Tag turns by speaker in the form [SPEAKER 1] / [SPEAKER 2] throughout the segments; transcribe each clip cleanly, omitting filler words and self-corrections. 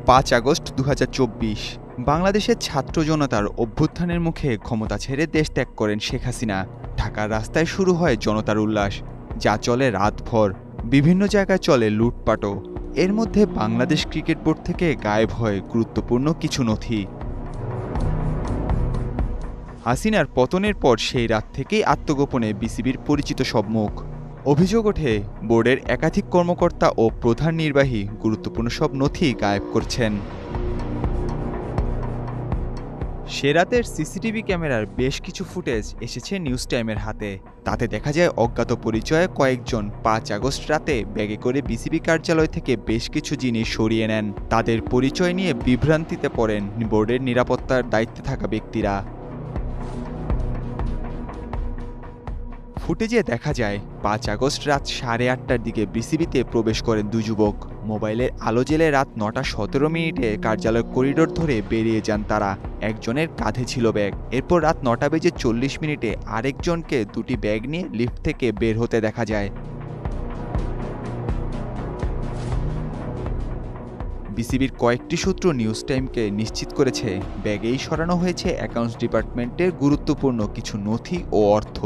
[SPEAKER 1] 5 August 2024 বাংলাদেশের ছাত্র জনতার অভ্যুত্থানের মুখে ক্ষমতা ছেড়ে দেশ ত্যাগ করেন শেখ হাসিনা। ঢাকার রাস্তায় শুরু হয় জনতার উল্লাস, যা চলে রাতভর। বিভিন্ন জায়গায় চলে লুটপাটও। এর মধ্যে বাংলাদেশ ক্রিকেট বোর্ড থেকে গায়েব হয় গুরুত্বপূর্ণ কিছু নথি। হাসিনার পতনের পর সেই রাত থেকেই আত্মগোপনে বিসিবির পরিচিত সব মুখ। অভিযোগ ওঠে, বোর্ডের একাধিক কর্মকর্তা ও প্রধান নির্বাহী গুরুত্বপূর্ণ সব নথি গায়েব করছেন। সে রাতের সিসিটিভি ক্যামেরার বেশ কিছু ফুটেজ এসেছে নিউজ টাইমের হাতে। তাতে দেখা যায় অজ্ঞাত পরিচয়ে কয়েকজন 5 আগস্ট রাতে ব্যাগে করে বিসিবি কার্যালয় থেকে বেশ কিছু জিনিস সরিয়ে নেন। তাদের পরিচয় নিয়ে বিভ্রান্তিতে পড়েন বোর্ডের নিরাপত্তার দায়িত্বে থাকা ব্যক্তিরা। ফুটেজে দেখা যায় 5 আগস্ট রাত 8:30টার দিকে বিসিবিতে প্রবেশ করেন দুই যুবক। মোবাইলের আলো জ্বেলে রাত 9:17 কার্যালয় করিডোর ধরে বেরিয়ে যান তারা। একজনের কাঁধে ছিল ব্যাগ। এরপর রাত 9:40 আরেকজনকে দুটি ব্যাগ নিয়ে লিফট থেকে বের হতে দেখা যায়। বিসিবির কয়েকটি সূত্র নিউজ টাইমকে নিশ্চিত করেছে, ব্যাগেই সরানো হয়েছে অ্যাকাউন্টস ডিপার্টমেন্টের গুরুত্বপূর্ণ কিছু নথি ও অর্থ।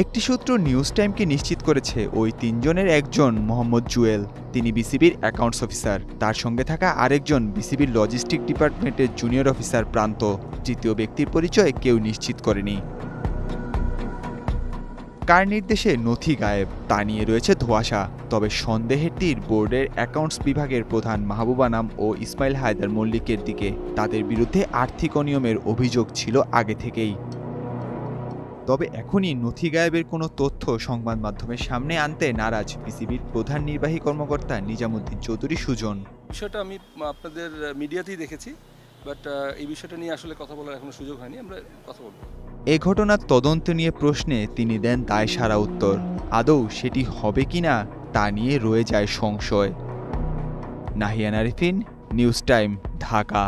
[SPEAKER 1] একটি সূত্র নিউজ টাইমকে নিশ্চিত করেছে ওই তিনজনের একজন মোহাম্মদ জুয়েল, তিনি বিসিবির অ্যাকাউন্টস অফিসার। তার সঙ্গে থাকা আরেকজন বিসিবির লজিস্টিক ডিপার্টমেন্টের জুনিয়র অফিসার প্রান্ত। তৃতীয় ব্যক্তির পরিচয় কেউ নিশ্চিত করেনি। কার নির্দেশে নথি গায়েব তা নিয়ে রয়েছে ধোঁয়াশা। তবে সন্দেহের তীর বোর্ডের অ্যাকাউন্টস বিভাগের প্রধান মাহবুবা নাম ও ইসমাইল হায়দার মল্লিকের দিকে। তাদের বিরুদ্ধে আর্থিক অনিয়মের অভিযোগ ছিল আগে থেকেই। তবে এখনই নথি গায়েবের কোনো তথ্য সংবাদ মাধ্যমের সামনে আনতে নারাজ বিসিবির প্রধান নির্বাহী কর্মকর্তা নিজামুদ্দিন চৌধুরী সুজন।
[SPEAKER 2] বিষয়টা আমি আপনাদের মিডিয়াতেই দেখেছি, বাট এই বিষয়টা নিয়ে আসলে কথা বলার এখনো সুযোগ হয়নি, আমরা কথা বলবো।
[SPEAKER 1] এ ঘটনার তদন্ত নিয়ে প্রশ্নে তিনি দেন দায়সারা উত্তর। আদৌ সেটি হবে কিনা তা নিয়ে রয়ে যায় সংশয়। Nahiyan Arifin, news time, Dhaka.